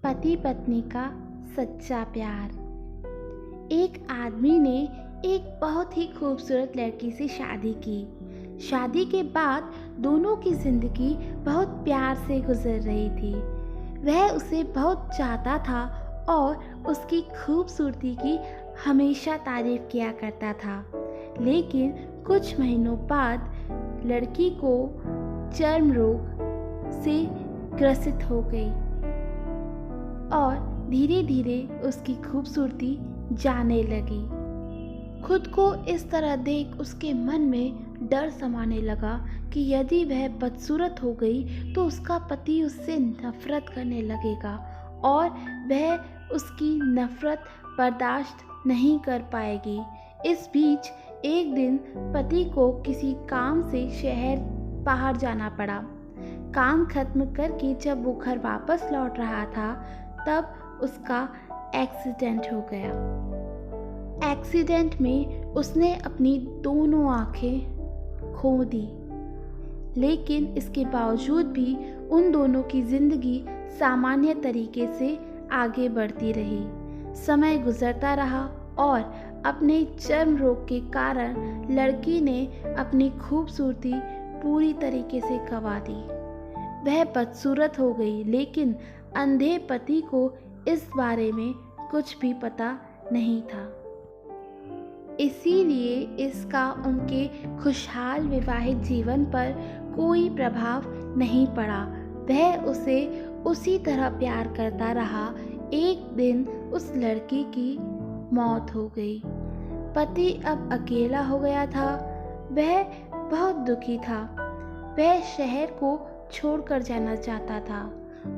पति पत्नी का सच्चा प्यार। एक आदमी ने एक बहुत ही खूबसूरत लड़की से शादी की। शादी के बाद दोनों की जिंदगी बहुत प्यार से गुजर रही थी। वह उसे बहुत चाहता था और उसकी खूबसूरती की हमेशा तारीफ किया करता था। लेकिन कुछ महीनों बाद लड़की को चर्म रोग से ग्रसित हो गई और धीरे धीरे उसकी खूबसूरती जाने लगी। खुद को इस तरह देख उसके मन में डर समाने लगा कि यदि वह बदसूरत हो गई तो उसका पति उससे नफरत करने लगेगा और वह उसकी नफरत बर्दाश्त नहीं कर पाएगी। इस बीच एक दिन पति को किसी काम से शहर बाहर जाना पड़ा। काम खत्म करके जब वो घर वापस लौट रहा था तब उसका एक्सीडेंट हो गया। एक्सीडेंट में उसने अपनी दोनों आंखें खो दी, लेकिन इसके बावजूद भी उन दोनों की जिंदगी सामान्य तरीके से आगे बढ़ती रही। समय गुजरता रहा और अपने चर्म रोग के कारण लड़की ने अपनी खूबसूरती पूरी तरीके से गंवा दी। वह बदसूरत हो गई, लेकिन अंधे पति को इस बारे में कुछ भी पता नहीं था। इसीलिए इसका उनके खुशहाल विवाहित जीवन पर कोई प्रभाव नहीं पड़ा। वह उसे उसी तरह प्यार करता रहा। एक दिन उस लड़की की मौत हो गई। पति अब अकेला हो गया था। वह बहुत दुखी था। वह शहर को छोड़कर जाना चाहता था।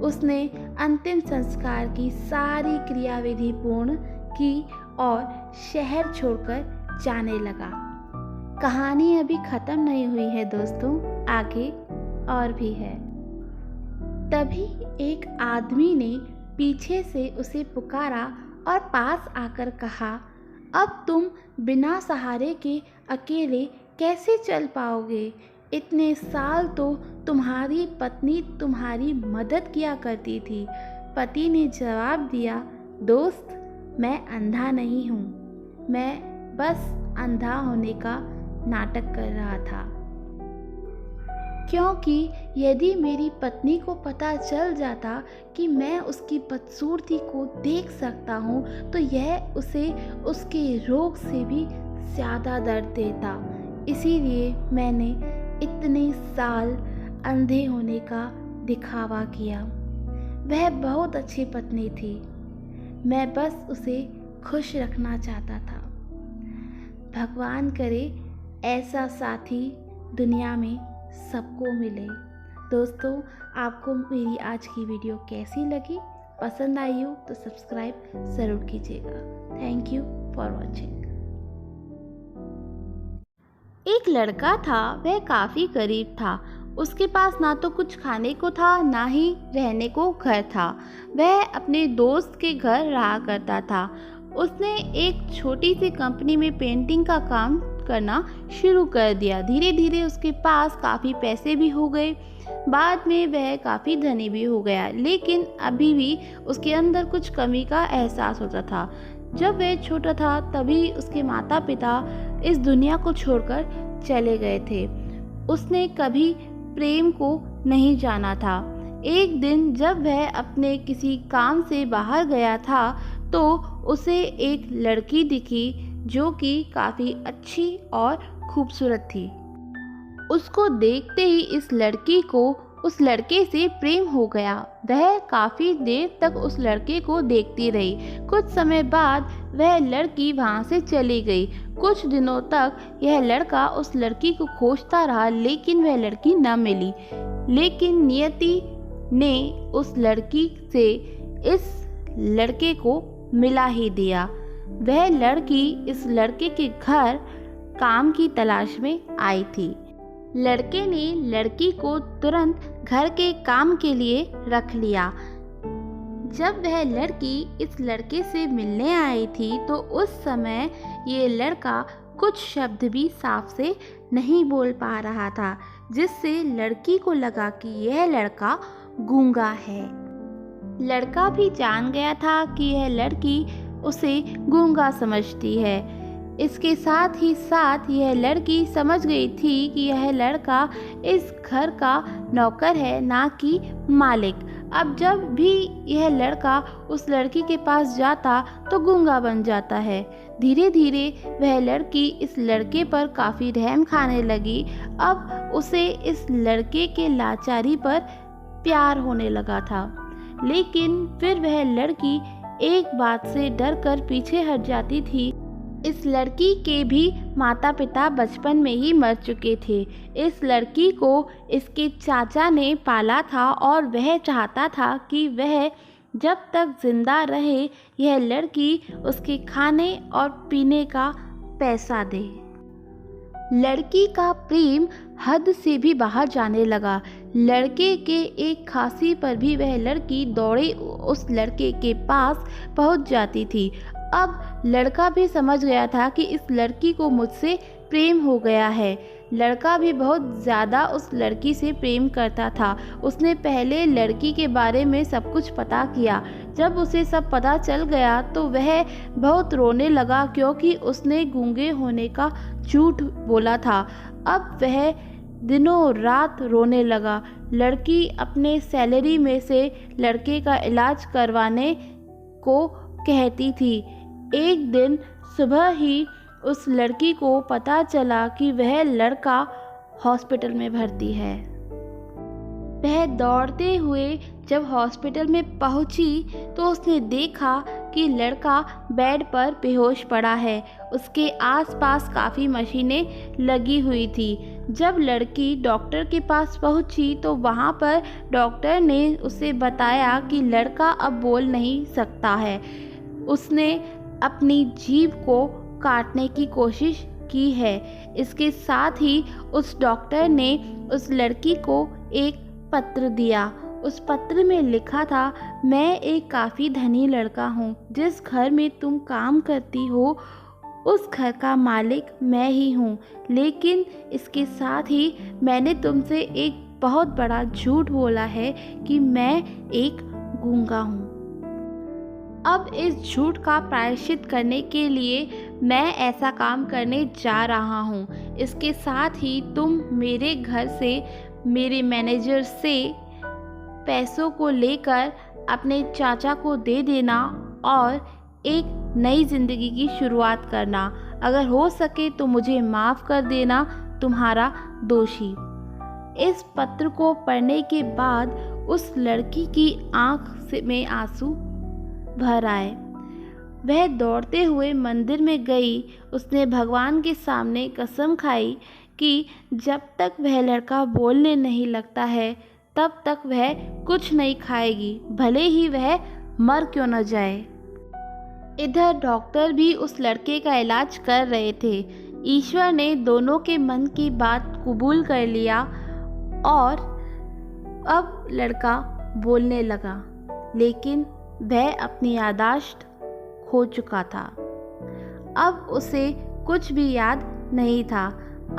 उसने अंतिम संस्कार की सारी क्रियाविधि पूर्ण की और शहर छोड़कर जाने लगा। कहानी अभी खत्म नहीं हुई है दोस्तों, आगे और भी है। तभी एक आदमी ने पीछे से उसे पुकारा और पास आकर कहा, अब तुम बिना सहारे के अकेले कैसे चल पाओगे? इतने साल तो तुम्हारी पत्नी तुम्हारी मदद किया करती थी। पति ने जवाब दिया, दोस्त, मैं अंधा नहीं हूँ, मैं बस अंधा होने का नाटक कर रहा था। क्योंकि यदि मेरी पत्नी को पता चल जाता कि मैं उसकी बदसूरती को देख सकता हूँ तो यह उसे उसके रोग से भी ज़्यादा दर्द देता। इसीलिए मैंने इतने साल अंधे होने का दिखावा किया। वह बहुत अच्छी पत्नी थी। मैं बस उसे खुश रखना चाहता था। भगवान करे ऐसा साथी दुनिया में सबको मिले। दोस्तों, आपको मेरी आज की वीडियो कैसी लगी? पसंद आई हो तो सब्सक्राइब ज़रूर कीजिएगा। Thank you for watching. एक लड़का था, वह काफ़ी गरीब था। उसके पास ना तो कुछ खाने को था, ना ही रहने को घर था। वह अपने दोस्त के घर रहा करता था। उसने एक छोटी सी कंपनी में पेंटिंग का काम करना शुरू कर दिया। धीरे धीरे उसके पास काफ़ी पैसे भी हो गए। बाद में वह काफ़ी धनी भी हो गया, लेकिन अभी भी उसके अंदर कुछ कमी का एहसास होता था। जब वह छोटा था तभी उसके माता पिता इस दुनिया को छोड़कर चले गए थे। उसने कभी प्रेम को नहीं जाना था। एक दिन जब वह अपने किसी काम से बाहर गया था तो उसे एक लड़की दिखी जो कि काफ़ी अच्छी और खूबसूरत थी। उसको देखते ही इस लड़की को उस लड़के से प्रेम हो गया। वह काफ़ी देर तक उस लड़के को देखती रही। कुछ समय बाद वह लड़की वहाँ से चली गई। कुछ दिनों तक यह लड़का उस लड़की को खोजता रहा, लेकिन वह लड़की न मिली। लेकिन नियति ने उस लड़की से इस लड़के को मिला ही दिया। वह लड़की इस लड़के के घर काम की तलाश में आई थी। लड़के ने लड़की को तुरंत घर के काम के लिए रख लिया। जब वह लड़की इस लड़के से मिलने आई थी तो उस समय ये लड़का कुछ शब्द भी साफ से नहीं बोल पा रहा था, जिससे लड़की को लगा कि यह लड़का गूंगा है। लड़का भी जान गया था कि यह लड़की उसे गूंगा समझती है। इसके साथ ही साथ यह लड़की समझ गई थी कि यह लड़का इस घर का नौकर है, ना कि मालिक। अब जब भी यह लड़का उस लड़की के पास जाता तो गूंगा बन जाता है। धीरे धीरे वह लड़की इस लड़के पर काफ़ी रहम खाने लगी। अब उसे इस लड़के के लाचारी पर प्यार होने लगा था। लेकिन फिर वह लड़की एक बात से डर कर पीछे हट जाती थी। इस लड़की के भी माता पिता बचपन में ही मर चुके थे। इस लड़की को इसके चाचा ने पाला था और वह चाहता था कि वह जब तक जिंदा रहे यह लड़की उसके खाने और पीने का पैसा दे। लड़की का प्रेम हद से भी बाहर जाने लगा। लड़के के एक खांसी पर भी वह लड़की दौड़े उस लड़के के पास पहुंच जाती थी। अब लड़का भी समझ गया था कि इस लड़की को मुझसे प्रेम हो गया है। लड़का भी बहुत ज़्यादा उस लड़की से प्रेम करता था। उसने पहले लड़की के बारे में सब कुछ पता किया। जब उसे सब पता चल गया तो वह बहुत रोने लगा, क्योंकि उसने गूंगे होने का झूठ बोला था। अब वह दिनों रात रोने लगा। लड़की अपने सैलरी में से लड़के का इलाज करवाने को कहती थी। एक दिन सुबह ही उस लड़की को पता चला कि वह लड़का हॉस्पिटल में भर्ती है। वह दौड़ते हुए जब हॉस्पिटल में पहुंची तो उसने देखा कि लड़का बेड पर बेहोश पड़ा है। उसके आसपास काफ़ी मशीनें लगी हुई थी। जब लड़की डॉक्टर के पास पहुंची तो वहां पर डॉक्टर ने उसे बताया कि लड़का अब बोल नहीं सकता है। उसने अपनी जीभ को काटने की कोशिश की है। इसके साथ ही उस डॉक्टर ने उस लड़की को एक पत्र दिया। उस पत्र में लिखा था, मैं एक काफ़ी धनी लड़का हूँ। जिस घर में तुम काम करती हो उस घर का मालिक मैं ही हूँ। लेकिन इसके साथ ही मैंने तुमसे एक बहुत बड़ा झूठ बोला है कि मैं एक गूंगा हूँ। अब इस झूठ का प्रायश्चित करने के लिए मैं ऐसा काम करने जा रहा हूँ। इसके साथ ही तुम मेरे घर से मेरे मैनेजर से पैसों को लेकर अपने चाचा को दे देना और एक नई ज़िंदगी की शुरुआत करना। अगर हो सके तो मुझे माफ़ कर देना, तुम्हारा दोषी। इस पत्र को पढ़ने के बाद उस लड़की की आँख में आंसू भर आए। वह दौड़ते हुए मंदिर में गई। उसने भगवान के सामने कसम खाई कि जब तक वह लड़का बोलने नहीं लगता है तब तक वह कुछ नहीं खाएगी, भले ही वह मर क्यों न जाए। इधर डॉक्टर भी उस लड़के का इलाज कर रहे थे। ईश्वर ने दोनों के मन की बात कबूल कर लिया और अब लड़का बोलने लगा, लेकिन वह अपनी यादाश्त खो चुका था। अब उसे कुछ भी याद नहीं था।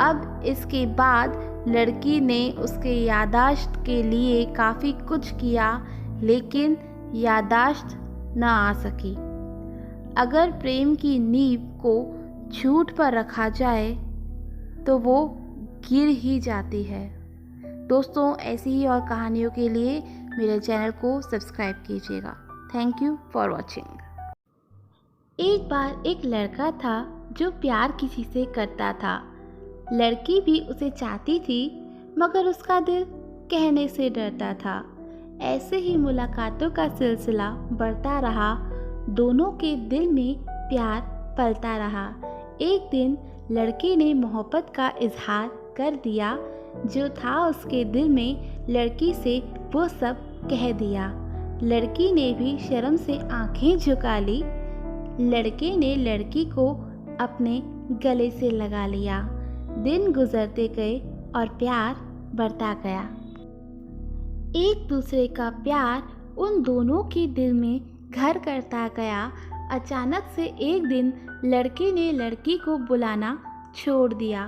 अब इसके बाद लड़की ने उसके यादाश्त के लिए काफ़ी कुछ किया, लेकिन यादाश्त न आ सकी। अगर प्रेम की नींव को झूठ पर रखा जाए तो वो गिर ही जाती है। दोस्तों, ऐसी ही और कहानियों के लिए मेरे चैनल को सब्सक्राइब कीजिएगा। Thank you for watching. एक बार एक लड़का था जो प्यार किसी से करता था। लड़की भी उसे चाहती थी, मगर उसका दिल कहने से डरता था। ऐसे ही मुलाकातों का सिलसिला बढ़ता रहा। दोनों के दिल में प्यार पलता रहा। एक दिन लड़के ने मोहब्बत का इजहार कर दिया। जो था उसके दिल में, लड़की से वो सब कह दिया। लड़की ने भी शर्म से आंखें झुका ली। लड़के ने लड़की को अपने गले से लगा लिया। दिन गुजरते गए और प्यार बढ़ता गया। एक दूसरे का प्यार उन दोनों के दिल में घर करता गया। अचानक से एक दिन लड़के ने लड़की को बुलाना छोड़ दिया।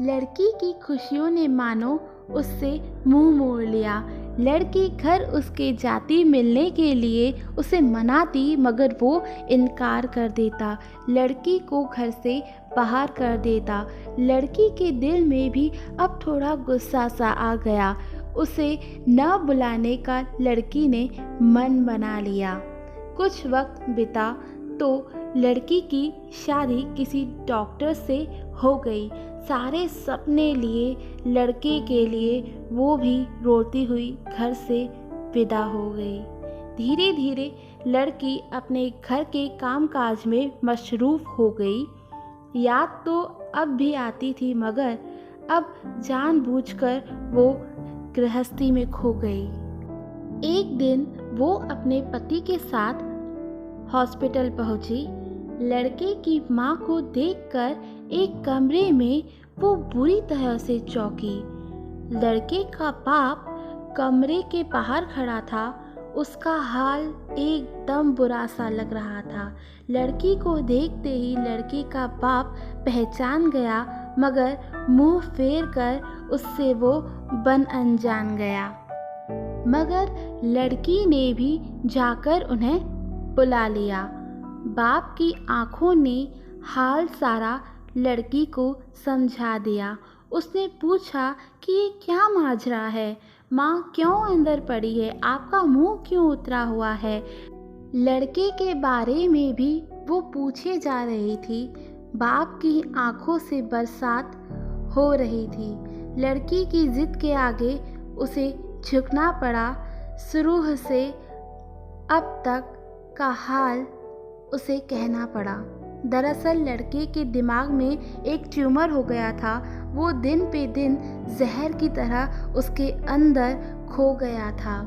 लड़की की खुशियों ने मानो उससे मुंह मोड़ लिया। लड़की घर उसके जाती मिलने के लिए उसे मनाती, मगर वो इनकार कर देता, लड़की को घर से बाहर कर देता। लड़की के दिल में भी अब थोड़ा गुस्सा सा आ गया। उसे न बुलाने का लड़की ने मन बना लिया। कुछ वक्त बीता तो लड़की की शादी किसी डॉक्टर से हो गई। सारे सपने लिए लड़के के लिए वो भी रोती हुई घर से विदा हो गई। धीरे धीरे लड़की अपने घर के कामकाज में मशरूफ़ हो गई। याद तो अब भी आती थी, मगर अब जानबूझकर वो गृहस्थी में खो गई। एक दिन वो अपने पति के साथ हॉस्पिटल पहुंची। लड़के की मां को देखकर एक कमरे में वो बुरी तरह से चौंकी। लड़के का बाप कमरे के बाहर खड़ा था। उसका हाल एकदम बुरा सा लग रहा था। लड़की को देखते ही लड़की का बाप पहचान गया, मगर मुंह फेर कर उससे वो बन अनजान गया। मगर लड़की ने भी जाकर उन्हें बुला लिया। बाप की आंखों ने हाल सारा लड़की को समझा दिया। उसने पूछा कि ये क्या माजरा है, माँ क्यों अंदर पड़ी है, आपका मुंह क्यों उतरा हुआ है। लड़के के बारे में भी वो पूछे जा रही थी। बाप की आंखों से बरसात हो रही थी। लड़की की जिद के आगे उसे झुकना पड़ा। शुरू से अब तक का हाल उसे कहना पड़ा। दरअसल लड़के के दिमाग में एक ट्यूमर हो गया था। वो दिन पे दिन जहर की तरह उसके अंदर खो गया था।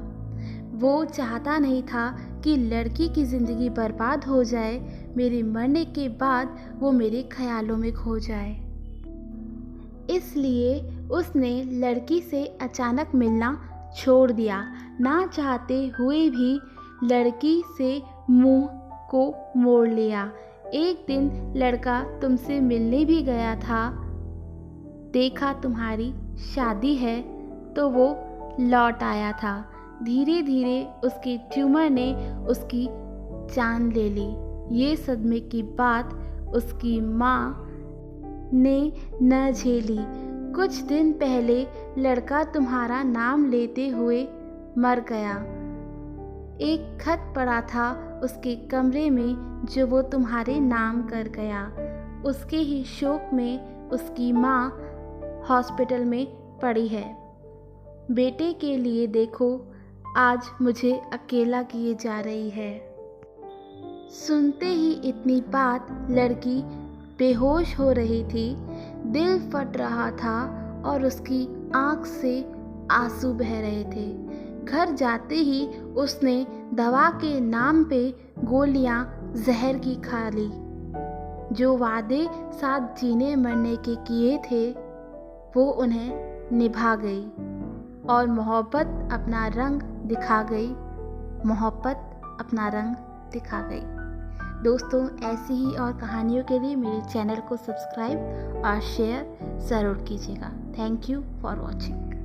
वो चाहता नहीं था कि लड़की की ज़िंदगी बर्बाद हो जाए। मेरे मरने के बाद वो मेरे ख्यालों में खो जाए। इसलिए उसने लड़की से अचानक मिलना छोड़ दिया। ना चाहते हुए भी लड़की से मुंह को मोड़ लिया। एक दिन लड़का तुमसे मिलने भी गया था। देखा तुम्हारी शादी है तो वो लौट आया था। धीरे धीरे उसके ट्यूमर ने उसकी जान ले ली। ये सदमे की बात उसकी माँ ने न झेली। कुछ दिन पहले लड़का तुम्हारा नाम लेते हुए मर गया। एक खत पड़ा था उसके कमरे में जो वो तुम्हारे नाम कर गया। उसके ही शोक में उसकी माँ हॉस्पिटल में पड़ी है। बेटे के लिए देखो आज मुझे अकेला किए जा रही है। सुनते ही इतनी बात लड़की बेहोश हो रही थी। दिल फट रहा था और उसकी आँख से आंसू बह रहे थे। घर जाते ही उसने दवा के नाम पे गोलियां जहर की खा ली। जो वादे साथ जीने मरने के किए थे वो उन्हें निभा गई और मोहब्बत अपना रंग दिखा गई। मोहब्बत अपना रंग दिखा गई। दोस्तों, ऐसी ही और कहानियों के लिए मेरे चैनल को सब्सक्राइब और शेयर ज़रूर कीजिएगा। Thank you for watching.